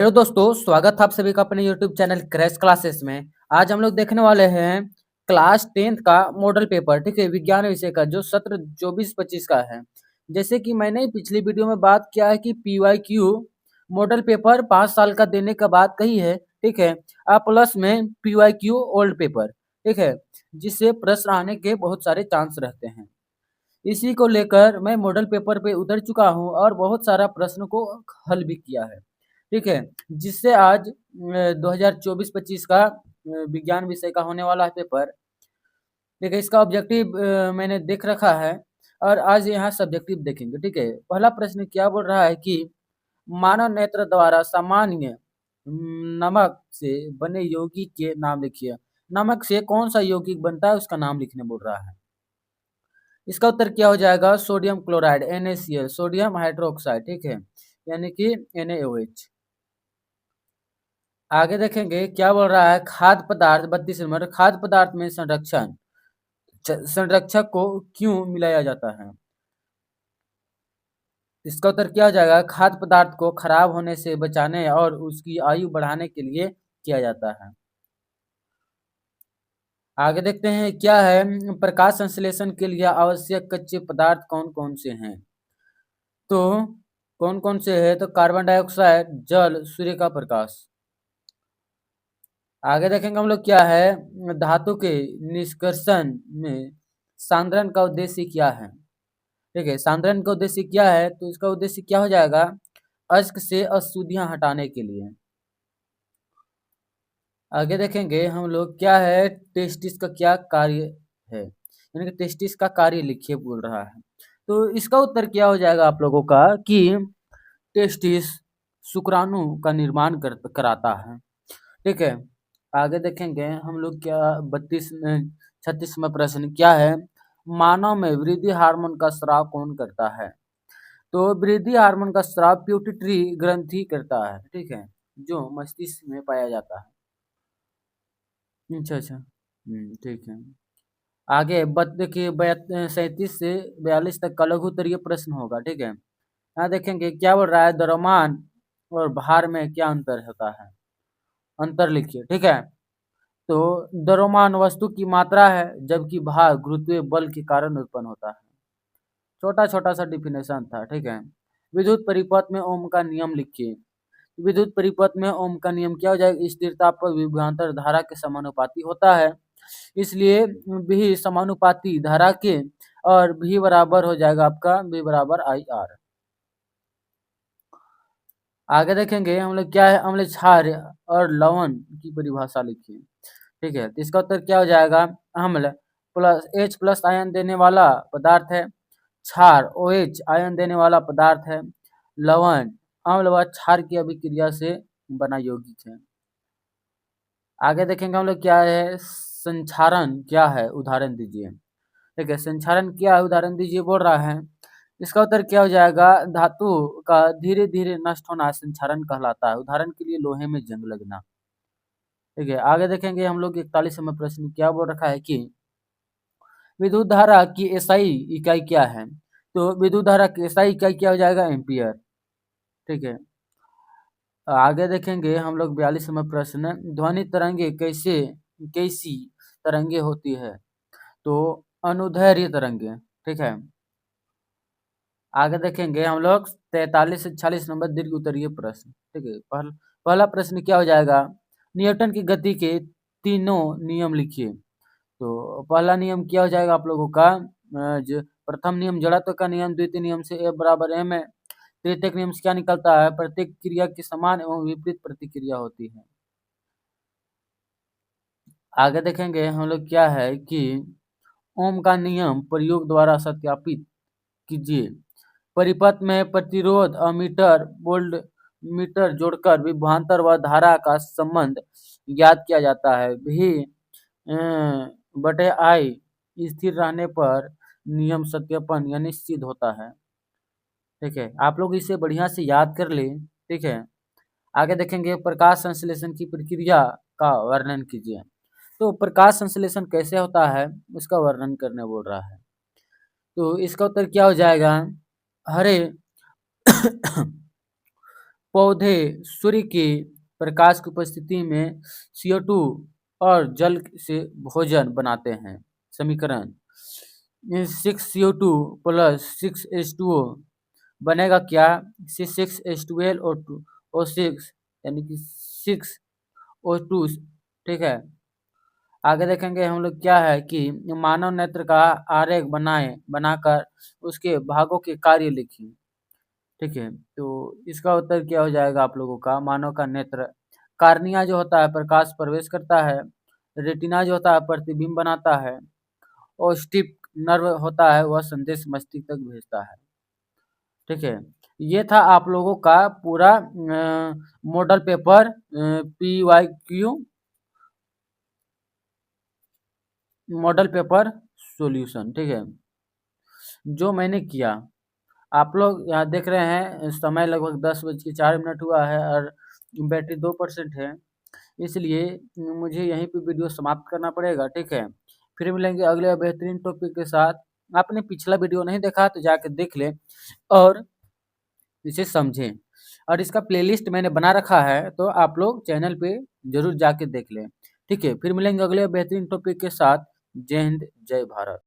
Hello दोस्तों, स्वागत है आप सभी का अपने यूट्यूब चैनल क्रैश क्लासेस में। आज हम लोग देखने वाले हैं क्लास 10th का मॉडल पेपर, ठीक है, विज्ञान विषय का, जो सत्र 24-25 का है। जैसे कि मैंने पिछली वीडियो में बात किया है कि PYQ मॉडल पेपर 5 साल का देने का बात कही है, ठीक है। प्लस में PYQ ओल्ड पेपर, ठीक है, जिससे प्रश्न आने के बहुत सारे चांस रहते हैं। इसी को लेकर मैं मॉडल पेपर पे उतर चुका हूँ और बहुत सारा प्रश्न को हल भी किया है, ठीक है, जिससे आज 2024-25 का विज्ञान विषय का होने वाला है पेपर, ठीक है। इसका ऑब्जेक्टिव मैंने देख रखा है और आज यहाँ सब्जेक्टिव देखेंगे, ठीक है। पहला प्रश्न क्या बोल रहा है कि मानव नेत्र द्वारा सामान्य नमक से बने यौगिक के नाम लिखिए। नमक से कौन सा यौगिक बनता है उसका नाम लिखने बोल रहा है। इसका उत्तर क्या हो जाएगा? Sodium chloride, NaCl, sodium hydroxide, ठीक है, यानी कि NaOH। आगे देखेंगे क्या बोल रहा है। खाद्य पदार्थ 32 नंबर, खाद्य पदार्थ में संरक्षक को क्यों मिलाया जाता है? इसका उत्तर क्या हो जाएगा? खाद्य पदार्थ को खराब होने से बचाने और उसकी आयु बढ़ाने के लिए किया जाता है। आगे देखते हैं क्या है। प्रकाश संश्लेषण के लिए आवश्यक कच्चे पदार्थ कौन कौन से हैं? तो कौन कौन से है? तो कार्बन डाइऑक्साइड, जल, सूर्य का प्रकाश। आगे देखेंगे हम लोग क्या है। धातु के निष्कर्षण में सांद्रण का उद्देश्य क्या है? ठीक है, सांद्रण का उद्देश्य क्या है? तो इसका उद्देश्य क्या हो जाएगा? अश्क से अशुद्धियां हटाने के लिए। आगे देखेंगे हम लोग क्या है। टेस्टिस का क्या कार्य है? यानी कि टेस्टिस का कार्य लिखिए बोल रहा है। तो इसका उत्तर क्या हो जाएगा आप लोगों का कि टेस्टिस शुक्राणु का निर्माण कराता है, ठीक है। आगे देखेंगे हम लोग क्या 36वां प्रश्न क्या है। मानव में वृद्धि हार्मोन का स्राव कौन करता है? तो वृद्धि हार्मोन का स्राव प्यूटिटरी ग्रंथि करता है, ठीक है, जो मस्तिष्क में पाया जाता है। अच्छा अच्छा, ठीक है। आगे देखिए 37 से 42 तक का लघु उत्तरीय प्रश्न होगा, ठीक है। यहाँ देखेंगे क्या बोल रहा है। द्रव्यमान और भार में क्या अंतर होता है? अंतर लिखिए, ठीक है। तो द्रव्यमान वस्तु की मात्रा है, जबकि भार गुरुत्वीय बल के कारण उत्पन्न होता है। छोटा छोटा सा डिफिनेशन था, ठीक है। विद्युत परिपथ में ओम का नियम लिखिए। विद्युत परिपथ में ओम का नियम क्या हो जाएगा? स्थिरता पर विभवांतर धारा के समानुपाती होता है, इसलिए भी समानुपाती धारा के और भी बराबर हो जाएगा आपका V बराबर IR। आगे देखेंगे हम लोग क्या है। अम्ल क्षार और लवण की परिभाषा लिखिए, ठीक है। तो इसका उत्तर क्या हो जाएगा? अम्ल प्लस H+ आयन देने वाला पदार्थ है, क्षार OH आयन देने वाला पदार्थ है, लवण अम्ल व क्षार की अभिक्रिया से बना यौगिक है। आगे देखेंगे हम लोग क्या है। संक्षारण क्या है? उदाहरण दीजिए, ठीक है। संक्षारण क्या है? उदाहरण दीजिए बोल रहा है। इसका उत्तर क्या हो जाएगा? धातु का धीरे धीरे नष्ट होना संक्षारण कहलाता है। उदाहरण के लिए लोहे में जंग लगना, ठीक है। आगे देखेंगे हम लोग 41वां प्रश्न क्या बोल रखा है कि विद्युत धारा की एसआई इकाई क्या है? तो विद्युत धारा की एसआई इकाई क्या हो जाएगा? एम्पियर, ठीक है। आगे देखेंगे हम लोग 42वां प्रश्न। ध्वनि तरंगे कैसी तरंगे होती है? तो अनुदैर्ध्य तरंगे, ठीक है। आगे देखेंगे हम लोग 43 से 46 नंबर दीर्घ उत्तरीय प्रश्न, ठीक है। पहला प्रश्न क्या हो जाएगा। न्यूटन की गति के तीनों नियम लिखिए। तो पहला नियम क्या हो जाएगा आप लोगों का? जो प्रथम नियम जड़त्व का नियम, द्वितीय नियम से F बराबर m है, तृतीय नियम से क्या निकलता है? प्रत्येक क्रिया की समान एवं विपरीत प्रतिक्रिया होती है। आगे देखेंगे हम लोग क्या है कि ओम का नियम प्रयोग द्वारा सत्यापित कीजिए। परिपथ में प्रतिरोध अमीटर वोल्ट मीटर जोड़कर विभवांतर व धारा का संबंध ज्ञात किया जाता है। भी बटे आई स्थिर रहने पर नियम सत्यापन यानी सिद्ध होता है, ठीक है। आप लोग इसे बढ़िया से याद कर ले, ठीक है। आगे देखेंगे प्रकाश संश्लेषण की प्रक्रिया का वर्णन कीजिए। तो प्रकाश संश्लेषण कैसे होता है उसका वर्णन करने बोल रहा है। तो इसका उत्तर क्या हो जाएगा? हरे पौधे सूर्य के प्रकाश की उपस्थिति में CO2 और जल से भोजन बनाते हैं। समीकरण 6CO2 प्लस 6H2O बनेगा क्या? C6H12O6 यानी कि 6O2। ठीक है, आगे देखेंगे हम लोग क्या है कि मानव नेत्र का आरेख बनाकर उसके भागों के कार्य लिखिए। ठीक है, तो इसका उत्तर क्या हो जाएगा आप लोगों का? मानव का नेत्र, कार्निया जो होता है प्रकाश प्रवेश करता है, रेटिना जो होता है प्रतिबिंब बनाता है, और स्टिप नर्व होता है वह संदेश मस्तिष्क तक भेजता है। ठीक है, ये था आप लोगों का पूरा model paper PYQ model paper solution. ठीक है, जो मैंने किया, आप लोग यहाँ देख रहे हैं समय लगभग 10:04 हुआ है और बैटरी 2% है, इसलिए मुझे यहीं पे वीडियो समाप्त करना पड़ेगा। ठीक है, फिर मिलेंगे अगले बेहतरीन टॉपिक के साथ। आपने पिछला वीडियो नहीं देखा तो जाकर देख लें और इसे समझें, और इसका प्लेलिस्ट मैंने बना रखा है तो आप लोग चैनल पे जरूर जाके देख लें। ठीक है, फिर मिलेंगे अगले बेहतरीन टॉपिक के साथ। जय हिंद, जय भारत।